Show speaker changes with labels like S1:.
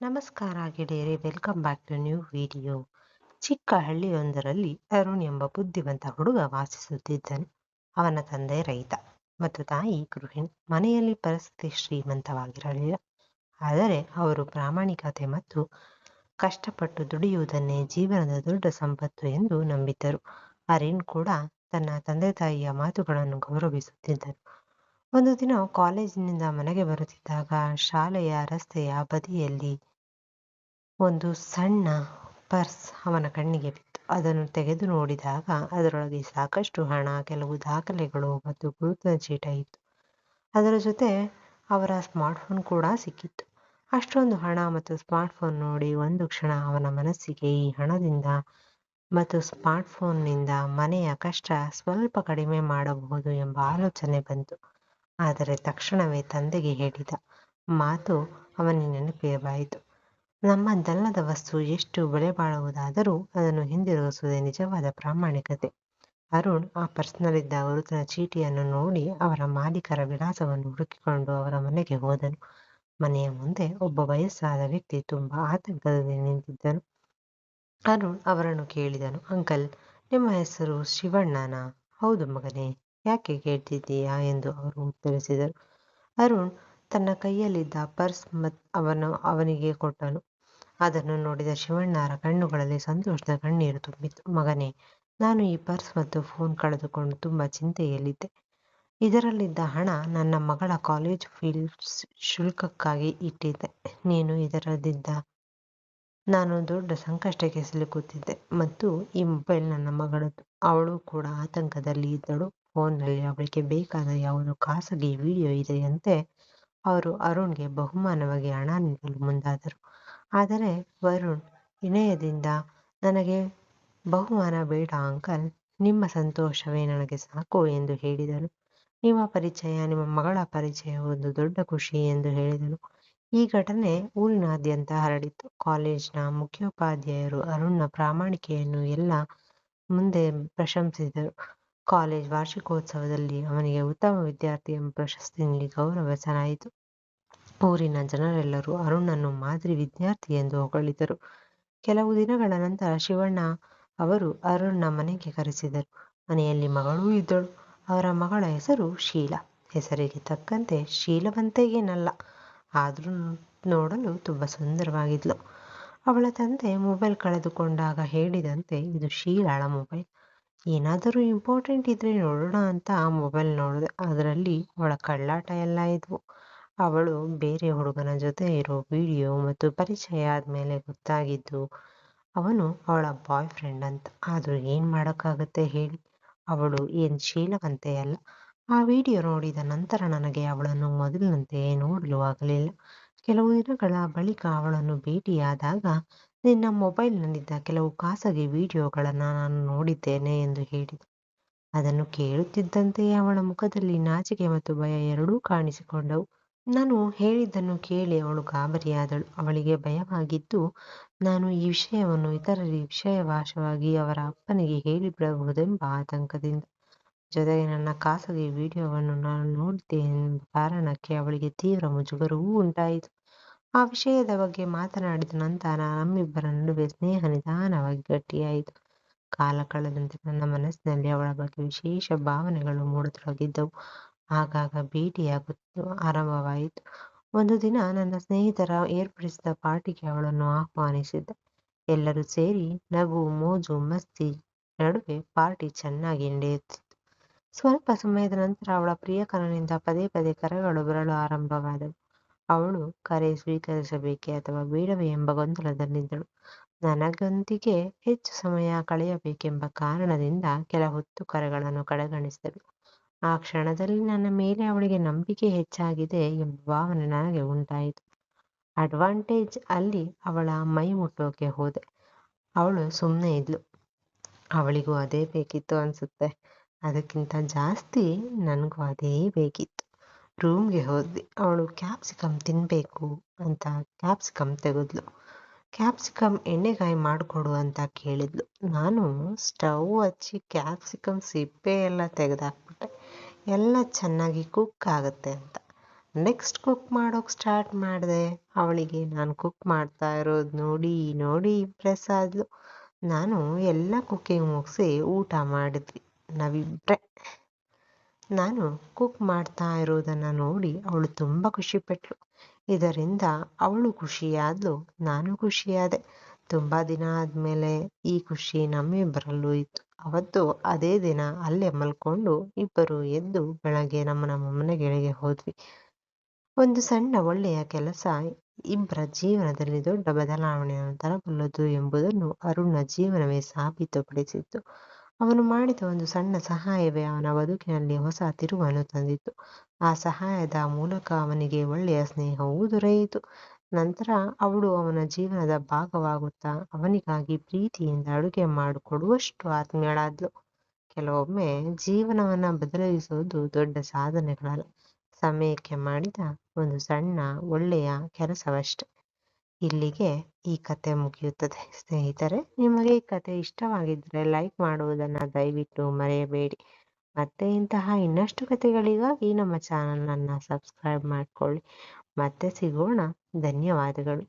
S1: ನಮಸ್ಕಾರ ಗೆಳೆಯರೇ, welcome back to new video. ಚಿಕ್ಕ ಹಳ್ಳಿಯೊಂದರಲ್ಲಿ ಅರುಣ್ ಎಂಬ ಬುದ್ಧಿವಂತ ಹುಡುಗ ವಾಸಿಸುತ್ತಿದ್ದನು. ಅವನ ತಂದೆ ರೈತ ಮತ್ತು ತಾಯಿ ಗೃಹಿಣಿ. ಮನೆಯಲ್ಲಿ ಪರಿಸ್ಥಿತಿ ಶ್ರೀಮಂತವಾಗಿರಲಿಲ್ಲ, ಆದರೆ ಅವರು ಪ್ರಾಮಾಣಿಕತೆ ಮತ್ತು ಕಷ್ಟಪಟ್ಟು ದುಡಿಯುವುದನ್ನೇ ಜೀವನದ ದೊಡ್ಡ ಸಂಪತ್ತು ಎಂದು ನಂಬಿದ್ದರು. ಅರುಣ್ ಕೂಡ ತನ್ನ ತಂದೆ ತಾಯಿಯ ಮಾತುಗಳನ್ನು ಗೌರವಿಸುತ್ತಿದ್ದನು. ಒಂದು ದಿನ ಕಾಲೇಜಿನಿಂದ ಮನೆಗೆ ಬರುತ್ತಿದ್ದಾಗ ಶಾಲೆಯ ರಸ್ತೆಯ ಬದಿಯಲ್ಲಿ ಒಂದು ಸಣ್ಣ ಪರ್ಸ್ ಅವನ ಕಣ್ಣಿಗೆ ಬಿತ್ತು. ಅದನ್ನು ತೆಗೆದು ನೋಡಿದಾಗ ಅದರೊಳಗೆ ಸಾಕಷ್ಟು ಹಣ, ಕೆಲವು ದಾಖಲೆಗಳು ಮತ್ತು ಗುರುತಿನ ಚೀಟ ಇತ್ತು. ಅದರ ಜೊತೆ ಅವರ ಸ್ಮಾರ್ಟ್ಫೋನ್ ಕೂಡ ಸಿಕ್ಕಿತ್ತು. ಅಷ್ಟೊಂದು ಹಣ ಮತ್ತು ಸ್ಮಾರ್ಟ್ಫೋನ್ ನೋಡಿ ಒಂದು ಕ್ಷಣ ಅವನ ಮನಸ್ಸಿಗೆ ಈ ಹಣದಿಂದ ಮತ್ತು ಸ್ಮಾರ್ಟ್ಫೋನ್ನಿಂದ ಮನೆಯ ಕಷ್ಟ ಸ್ವಲ್ಪ ಕಡಿಮೆ ಮಾಡಬಹುದು ಎಂಬ ಆಲೋಚನೆ ಬಂತು. ಆದರೆ ತಕ್ಷಣವೇ ತಂದೆಗೆ ಹೇಳಿದ ಮಾತು ಅವನಿಗೆ ನೆನಪಿರಬಾಯಿತು. ನಮ್ಮದಲ್ಲದ ವಸ್ತು ಎಷ್ಟು ಬೆಲೆ ಬಾಳುವುದಾದರೂ ಅದನ್ನು ಹಿಂದಿರುಗಿಸುವುದೇ ನಿಜವಾದ ಪ್ರಾಮಾಣಿಕತೆ. ಅರುಣ್ ಆ ಪರ್ಸ್ನಲ್ಲಿದ್ದ ಗುರುತಿನ ಚೀಟಿಯನ್ನು ನೋಡಿ ಅವರ ಮಾಲೀಕರ ವಿಳಾಸವನ್ನು ಹುಡುಕಿಕೊಂಡು ಅವರ ಮನೆಗೆ ಹೋದನು. ಮನೆಯ ಮುಂದೆ ಒಬ್ಬ ವಯಸ್ಸಾದ ವ್ಯಕ್ತಿ ತುಂಬಾ ಆತಂಕದಲ್ಲಿ ನಿಂತಿದ್ದನು. ಅರುಣ್ ಅವರನ್ನು ಕೇಳಿದನು, ಅಂಕಲ್, ನಿಮ್ಮ ಹೆಸರು ಶಿವಣ್ಣನಾ? ಹೌದು ಮಗನೇ, ಯಾಕೆ ಕೇಳ್ತಿದ್ದೀಯಾ ಎಂದು ಅವರು ಉತ್ತರಿಸಿದರು. ಅರುಣ್ ತನ್ನ ಕೈಯಲ್ಲಿದ್ದ ಪರ್ಸ್ ಅವನಿಗೆ ಕೊಟ್ಟನು. ಅದನ್ನು ನೋಡಿದ ಶಿವಣ್ಣರ ಕಣ್ಣುಗಳಲ್ಲಿ ಸಂತೋಷದ ಕಣ್ಣೀರು ತುಂಬಿತು. ಮಗನೇ, ನಾನು ಈ ಪರ್ಸ್ ಮತ್ತು ಫೋನ್ ಕಳೆದುಕೊಂಡು ತುಂಬಾ ಚಿಂತೆಯಲ್ಲಿದ್ದೆ. ಇದರಲ್ಲಿದ್ದ ಹಣ ನನ್ನ ಮಗಳ ಕಾಲೇಜ್ ಫೀಸ್ ಶುಲ್ಕಕ್ಕಾಗಿ ಇಟ್ಟಿದ್ದೆ. ನೀನು ಇದರಲ್ಲಿದ್ದ ನಾನು ದೊಡ್ಡ ಸಂಕಷ್ಟಕ್ಕೆ ಸಿಲುಕುತ್ತಿದ್ದೆ ಮತ್ತು ಈ ಮೊಬೈಲ್ ನನ್ನ ಮಗಳದ್ದು. ಅವಳು ಕೂಡ ಆತಂಕದಲ್ಲಿ ಇದ್ದಳು. ಫೋನ್ನಲ್ಲಿ ಅವಳಿಗೆ ಬೇಕಾದ ಯಾವುದೋ ಖಾಸಗಿ ವಿಡಿಯೋ ಇದೆಯಂತೆ. ಅವರು ಅರುಣ್ಗೆ ಬಹುಮಾನವಾಗಿ ಹಣ ನೀಡಲು ಮುಂದಾದರು. ಆದರೆ ವರುಣ್ ವಿನಯದಿಂದ, ನನಗೆ ಬಹುಮಾನ ಬೇಡ ಅಂಕಲ್, ನಿಮ್ಮ ಸಂತೋಷವೇ ನನಗೆ ಸಾಕು ಎಂದು ಹೇಳಿದನು. ನಿಮ್ಮ ಮಗಳ ಪರಿಚಯ ಒಂದು ದೊಡ್ಡ ಖುಷಿ ಎಂದು ಹೇಳಿದನು. ಈ ಘಟನೆ ಊರಿನಾದ್ಯಂತ ಹರಡಿತು. ಕಾಲೇಜಿನ ಮುಖ್ಯೋಪಾಧ್ಯಾಯರು ಅರುಣ್ನ ಪ್ರಾಮಾಣಿಕೆಯನ್ನು ಎಲ್ಲ ಮುಂದೆ ಪ್ರಶಂಸಿಸಿದರು. ಕಾಲೇಜ್ ವಾರ್ಷಿಕೋತ್ಸವದಲ್ಲಿ ಅವನಿಗೆ ಉತ್ತಮ ವಿದ್ಯಾರ್ಥಿ ಎಂಬ ಪ್ರಶಸ್ತಿ ನೀಡಿ ಗೌರವಿಸಲಾಯಿತು. ಊರಿನ ಜನರೆಲ್ಲರೂ ಅರುಣನ್ನು ಮಾದರಿ ವಿದ್ಯಾರ್ಥಿ ಎಂದು ಹೊಗಳಿದರು. ಕೆಲವು ದಿನಗಳ ನಂತರ ಶಿವಣ್ಣ ಅವರು ಅರುಣ್ನ ಮನೆಗೆ ಕರೆಸಿದರು. ಮನೆಯಲ್ಲಿ ಮಗಳೂ ಇದ್ದಳು. ಅವರ ಮಗಳ ಹೆಸರು ಶೀಲಾ. ಹೆಸರಿಗೆ ತಕ್ಕಂತೆ ಶೀಲವಂತೆಯೇನಲ್ಲ, ಆದರೂ ನೋಡಲು ತುಂಬ ಸುಂದರವಾಗಿದ್ಲು. ಅವಳ ತಂದೆ ಮೊಬೈಲ್ ಕಳೆದುಕೊಂಡಾಗ ಹೇಳಿದಂತೆ, ಇದು ಶೀಲಾಳ ಮೊಬೈಲ್, ಏನಾದರೂ ಇಂಪಾರ್ಟೆಂಟ್ ಇದ್ರೆ ನೋಡೋಣ ಅಂತ ಮೊಬೈಲ್ ನೋಡಿದೆ. ಅದರಲ್ಲಿ ಅವಳ ಕಳ್ಳಾಟ ಎಲ್ಲ ಇದ್ವು. ಅವಳು ಬೇರೆ ಹುಡುಗನ ಜೊತೆ ಇರೋ ವಿಡಿಯೋ ಮತ್ತು ಪರಿಚಯ ಆದ್ಮೇಲೆ ಗೊತ್ತಾಗಿದ್ದು ಅವನು ಅವಳ ಬಾಯ್ ಫ್ರೆಂಡ್ ಅಂತ. ಆದ್ರೂ ಏನ್ ಮಾಡೋಕ್ಕಾಗತ್ತೆ ಹೇಳಿ, ಅವಳು ಏನ್ ಶೀಲವಂತೆಯಲ್ಲ. ಆ ವಿಡಿಯೋ ನೋಡಿದ ನಂತರ ನನಗೆ ಅವಳನ್ನು ಮೊದಲಿನಂತೆಯೇ ನೋಡಲು ಆಗಲಿಲ್ಲ. ಕೆಲವು ದಿನಗಳ ಬಳಿಕ ಅವಳನ್ನು ಭೇಟಿಯಾದಾಗ, ನಿನ್ನ ಮೊಬೈಲ್ನಲ್ಲಿದ್ದ ಕೆಲವು ಖಾಸಗಿ ವಿಡಿಯೋಗಳನ್ನು ನಾನು ನೋಡಿದ್ದೇನೆ ಎಂದು ಹೇಳಿದೆ. ಅದನ್ನು ಕೇಳುತ್ತಿದ್ದಂತೆಯೇ ಅವಳ ಮುಖದಲ್ಲಿ ನಾಚಿಕೆ ಮತ್ತು ಭಯ ಎರಡೂ ಕಾಣಿಸಿಕೊಂಡವು. ನಾನು ಹೇಳಿದ್ದನ್ನು ಕೇಳಿ ಅವಳು ಗಾಬರಿಯಾದಳು. ಅವಳಿಗೆ ಭಯವಾಗಿದ್ದು ನಾನು ಈ ವಿಷಯವನ್ನು ಇತರರಿಗೆ ವಿಷಯವಾಶವಾಗಿ ಅವರ ಅಪ್ಪನಿಗೆ ಹೇಳಿಬಿಡಬಹುದೆಂಬ ಆತಂಕದಿಂದ. ಜೊತೆಗೆ ನನ್ನ ಖಾಸಗಿ ವಿಡಿಯೋವನ್ನು ನಾನು ನೋಡಿದ್ದೇನೆ ಎಂಬ ಕಾರಣಕ್ಕೆ ಅವಳಿಗೆ ತೀವ್ರ ಮುಜುಗರವೂ ಉಂಟಾಯಿತು. ಆ ವಿಷಯದ ಬಗ್ಗೆ ಮಾತನಾಡಿದ ನಂತರ ನಮ್ಮಿಬ್ಬರ ನಡುವೆ ಸ್ನೇಹ ನಿಧಾನವಾಗಿ ಗಟ್ಟಿಯಾಯಿತು. ಕಾಲ ಕಳೆದಂತೆ ನನ್ನ ಮನಸ್ಸಿನಲ್ಲಿ ಅವಳ ಬಗ್ಗೆ ವಿಶೇಷ ಭಾವನೆಗಳು ಮೂಡತೊಡಗಿದ್ದವು. ಆಗಾಗ ಭೇಟಿಯಾಗುವುದು ಆರಂಭವಾಯಿತು. ಒಂದು ದಿನ ನನ್ನ ಸ್ನೇಹಿತರ ಏರ್ಪಡಿಸಿದ ಪಾರ್ಟಿಗೆ ಅವಳನ್ನು ಆಹ್ವಾನಿಸಿದ್ದೆ. ಎಲ್ಲರೂ ಸೇರಿ ನಗು, ಮೋಜು, ಮಸ್ತಿ ನಡುವೆ ಪಾರ್ಟಿ ಚೆನ್ನಾಗಿ ನಡೆಯುತ್ತಿತ್ತು. ಸ್ವಲ್ಪ ಸಮಯದ ನಂತರ ಅವಳ ಪ್ರಿಯಕರನಿಂದ ಪದೇ ಪದೇ ಕರೆಗಳು ಬರಲು ಆರಂಭವಾದವು. ಅವಳು ಕರೆ ಸ್ವೀಕರಿಸಬೇಕೇ ಅಥವಾ ಬೇಡವೇ ಎಂಬ ಗೊಂದಲದಲ್ಲಿದ್ದಳು. ನನಗೊಂದಿಗೆ ಹೆಚ್ಚು ಸಮಯ ಕಳೆಯಬೇಕೆಂಬ ಕಾರಣದಿಂದ ಕೆಲ ಹೊತ್ತು ಕರೆಗಳನ್ನು ಕಡೆಗಣಿಸಿದಳು. ಆ ಕ್ಷಣದಲ್ಲಿ ನನ್ನ ಮೇಲೆ ಅವಳಿಗೆ ನಂಬಿಕೆ ಹೆಚ್ಚಾಗಿದೆ ಎಂಬ ಭಾವನೆ ನನಗೆ ಉಂಟಾಯಿತು. ಅಡ್ವಾಂಟೇಜ್ ಅಲ್ಲಿ ಅವಳ ಮೈ ಮುಟ್ಟೋಕೆ ಹೋದೆ. ಅವಳು ಸುಮ್ಮನೆ ಇದ್ಲು. ಅವಳಿಗೂ ಅದೇ ಬೇಕಿತ್ತು ಅನ್ಸುತ್ತೆ. ಅದಕ್ಕಿಂತ ಜಾಸ್ತಿ ನನಗೂ ಅದೇ ಬೇಕಿತ್ತು. ರೂಮ್ಗೆ ಹೋದ್ವಿ. ಅವಳು ಕ್ಯಾಪ್ಸಿಕಮ್ ತಿನ್ಬೇಕು ಅಂತ ಕ್ಯಾಪ್ಸಿಕಮ್ ತೆಗೆದ್ಲು. ಕ್ಯಾಪ್ಸಿಕಮ್ ಎಣ್ಣೆಗಾಯಿ ಮಾಡಿಕೊಡು ಅಂತ ಕೇಳಿದ್ಲು. ನಾನು ಸ್ಟವ್ ಹಚ್ಚಿ ಕ್ಯಾಪ್ಸಿಕಮ್ ಸಿಪ್ಪೆ ಎಲ್ಲ ತೆಗೆದಾಕ್ಬಿಟ್ಟೆ, ಎಲ್ಲ ಚೆನ್ನಾಗಿ ಕುಕ್ ಆಗುತ್ತೆ ಅಂತ. ನೆಕ್ಸ್ಟ್ ಕುಕ್ ಮಾಡೋಕೆ ಸ್ಟಾರ್ಟ್ ಮಾಡಿದೆ. ಅವಳಿಗೆ ನಾನು ಕುಕ್ ಮಾಡ್ತಾ ಇರೋದು ನೋಡಿ ನೋಡಿ ಇಂಪ್ರೆಸ್ ಆದ್ಲು. ನಾನು ಎಲ್ಲ ಕುಕ್ಕಿಂಗ್ ಮುಗಿಸಿ ಊಟ ಮಾಡಿದ್ವಿ ನಾವಿಬ್ಬರೇ. ನಾನು ಕುಕ್ ಮಾಡ್ತಾ ಇರೋದನ್ನು ನೋಡಿ ಅವಳು ತುಂಬ ಖುಷಿಪಟ್ಲು. ಇದರಿಂದ ಅವಳು ಖುಷಿಯಾದ್ಲು, ನಾನು ಖುಷಿಯಾದೆ. ತುಂಬ ದಿನ ಆದಮೇಲೆ ಈ ಖುಷಿ ನಮ್ಮಿಬ್ಬರಲ್ಲೂ ಇತ್ತು. ಅವತ್ತು ಅದೇ ದಿನ ಅಲ್ಲೇ ಮಲ್ಕೊಂಡು ಇಬ್ಬರು ಎದ್ದು ಬೆಳಗ್ಗೆ ನಮ್ಮ ಮನೆಗಳಿಗೆ ಹೋದ್ವಿ. ಒಂದು ಸಣ್ಣ ಒಳ್ಳೆಯ ಕೆಲಸ ಇಬ್ಬರ ಜೀವನದಲ್ಲಿ ದೊಡ್ಡ ಬದಲಾವಣೆಯನ್ನು ತರಬಲ್ಲದು ಎಂಬುದನ್ನು ಅರುಣ್ನ ಜೀವನವೇ ಸಾಬೀತುಪಡಿಸಿತ್ತು. ಅವನು ಮಾಡಿದ ಒಂದು ಸಣ್ಣ ಸಹಾಯವೇ ಅವನ ಬದುಕಿನಲ್ಲಿ ಹೊಸ ತಿರುವನ್ನು ತಂದಿತ್ತು. ಆ ಸಹಾಯದ ಮೂಲಕ ಅವನಿಗೆ ಒಳ್ಳೆಯ ಸ್ನೇಹವೂ ದೊರೆಯಿತು. ನಂತರ ಅವಳು ಅವನ ಜೀವನದ ಭಾಗವಾಗುತ್ತಾ ಅವನಿಗಾಗಿ ಪ್ರೀತಿಯಿಂದ ಅಡುಗೆ ಮಾಡಿಕೊಡುವಷ್ಟು ಆತ್ಮೀಯಳಾದ್ಲು. ಕೆಲವೊಮ್ಮೆ ಜೀವನವನ್ನು ಬದಲಾಯಿಸುವುದು ದೊಡ್ಡ ಸಾಧನೆಗಳಲ್ಲ, ಸಮಯಕ್ಕೆ ಮಾಡಿದ ಒಂದು ಸಣ್ಣ ಒಳ್ಳೆಯ ಕೆಲಸವಷ್ಟೆ. ಇಲ್ಲಿಗೆ ಈ ಕತೆ ಮುಗಿಯುತ್ತದೆ. ಸ್ನೇಹಿತರೆ, ನಿಮಗೆ ಈ ಕತೆ ಇಷ್ಟವಾಗಿದ್ದರೆ ಲೈಕ್ ಮಾಡುವುದನ್ನು ದಯವಿಟ್ಟು ಮರೆಯಬೇಡಿ. ಮತ್ತೆ ಇಂತಹ ಇನ್ನಷ್ಟು ಕತೆಗಳಿಗಾಗಿ ನಮ್ಮ ಚಾನಲನ್ನು ಸಬ್ಸ್ಕ್ರೈಬ್ ಮಾಡಿಕೊಳ್ಳಿ. ಮತ್ತೆ ಸಿಗೋಣ. ಧನ್ಯವಾದಗಳು.